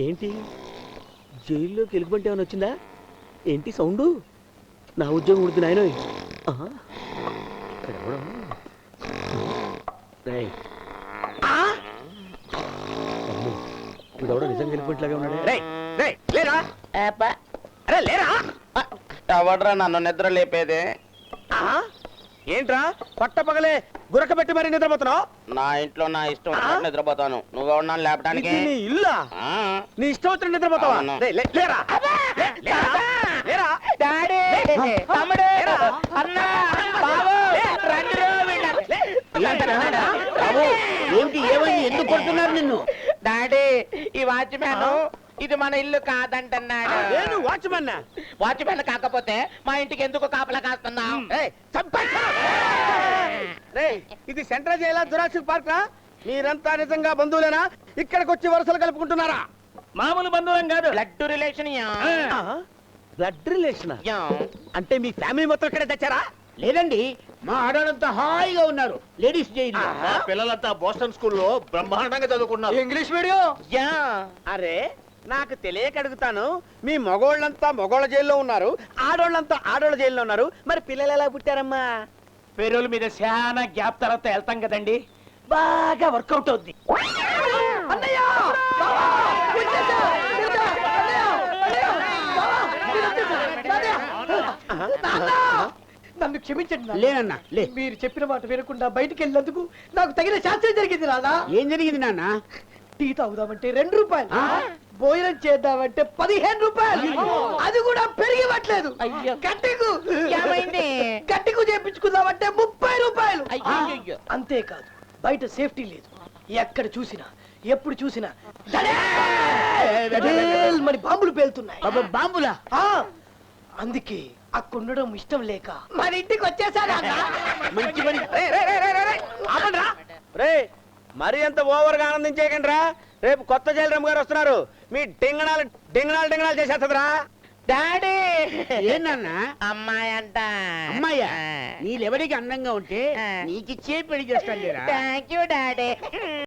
ఏంటి జైల్లోకి ఎలుగుబంటి ఏమైనా వచ్చిందా? ఏంటి సౌండు? నా ఉద్యోగం ఉడుతుంది నాయనోయ్. ఇక్కడ ఎవడో వీడెవడో నిజంగా ఎలుగుబంటిలాగా ఉన్నాడే. లేరా అరే లేరా? ఎవడ్రా నన్ను నిద్ర లేపేదే? ఏంట్రా పట్ట పగలే గురక పెట్టి మరి నిద్రపోతున్నావు? నా ఇంట్లో నా ఇష్టం వచ్చినట్టు నిద్రపోతాను. నువ్వెవడన్నా లేపడానికి? నీ ఇల్లా? నీ ఇష్టం వచ్చిన నిద్రపోతావా? లేరా లేరా? ఏంటి ఏమైంది? ఎందుకు కొడుతున్నారు నిన్ను? డాడీ ఈ వాచ్మ్యాన్ ఇది మన ఇల్లు కాదంటున్నాడు. నేను వాచ్మెన్. వాచ్మ్యాన్ కాకపోతే మా ఇంటికి ఎందుకు కాపలా కాస్తున్నావు? ఇది సెంట్రల్ జైలా జురాసిక్ పార్క్? మీరంతా నిజంగా బంధువులేనా? ఇక్కడికి వచ్చి వరుసలు కలుపుకుంటున్నారా? మామూలు బంధువులం కాదు, బ్లడ్ రిలేషన్. బ్లడ్ రిలేషన్ అంటే మీ ఫ్యామిలీ మొత్తం ఇక్కడే తెచ్చారా? లేదండి, మా ఆడవాళ్ళంతా హాయిగా ఉన్నారు లేడీస్ జైలు. పిల్లలంతా బోస్టన్ స్కూల్లో బ్రహ్మాండంగా చదువుకున్నారు. English medium. అరే నాకు తెలియక అడుగుతాను, మీ మగోళ్ళంతా మగోళ్ళ జైల్లో ఉన్నారు, ఆడోళ్ళంతా ఆడోళ్ళ జైల్లో ఉన్నారు, మరి పిల్లలు ఎలా పుట్టారమ్మా? పేరోల మీద చాలా గ్యాప్ తర్వాత వెళ్తాం కదండి, బాగా వర్కౌట్ అవుద్ది. నన్ను క్షమించండి. లేనన్నా లే. మీరు చెప్పిన మాట వినకుండా బయటికి వెళ్ళినందుకు నాకు తగిన శాస్త్రం జరిగింది నాన్న. ఏం జరిగింది నాన్న? టీ తాగుదామంటే 2 రూపాయలు, భోజనం చేద్దామంటే 15 రూపాయలు, అది కూడా పెరిగివ్వట్లేదు. గట్టికు చేపించుకుందామంటే 30 రూపాయలు. అంతేకాదు బయట సేఫ్టీ లేదు. ఎక్కడ చూసినా ఎప్పుడు చూసినా మరి బాంబులు పేలుతున్నాయి. బాంబులా? అందుకే అక్కడుండడం ఇష్టం లేక మన ఇంటికి వచ్చేసాను. మంచి పని. మరి అంత ఓవర్ గా ఆనందించేయకండి రా. రేపు కొత్త జైలరామ్ గారు వస్తున్నారు, మీ డింగణాలు డింగణాలు డింగణాలు చేసేస్తుందిరా. డాడీ ఏంటన్నా? అమ్మాయి అంట. అమ్మాయ్యా? నీళ్ళెవరికి అందంగా ఉంటే నీకిచ్చే పెళ్లి చేస్తాను. Thank you daddy.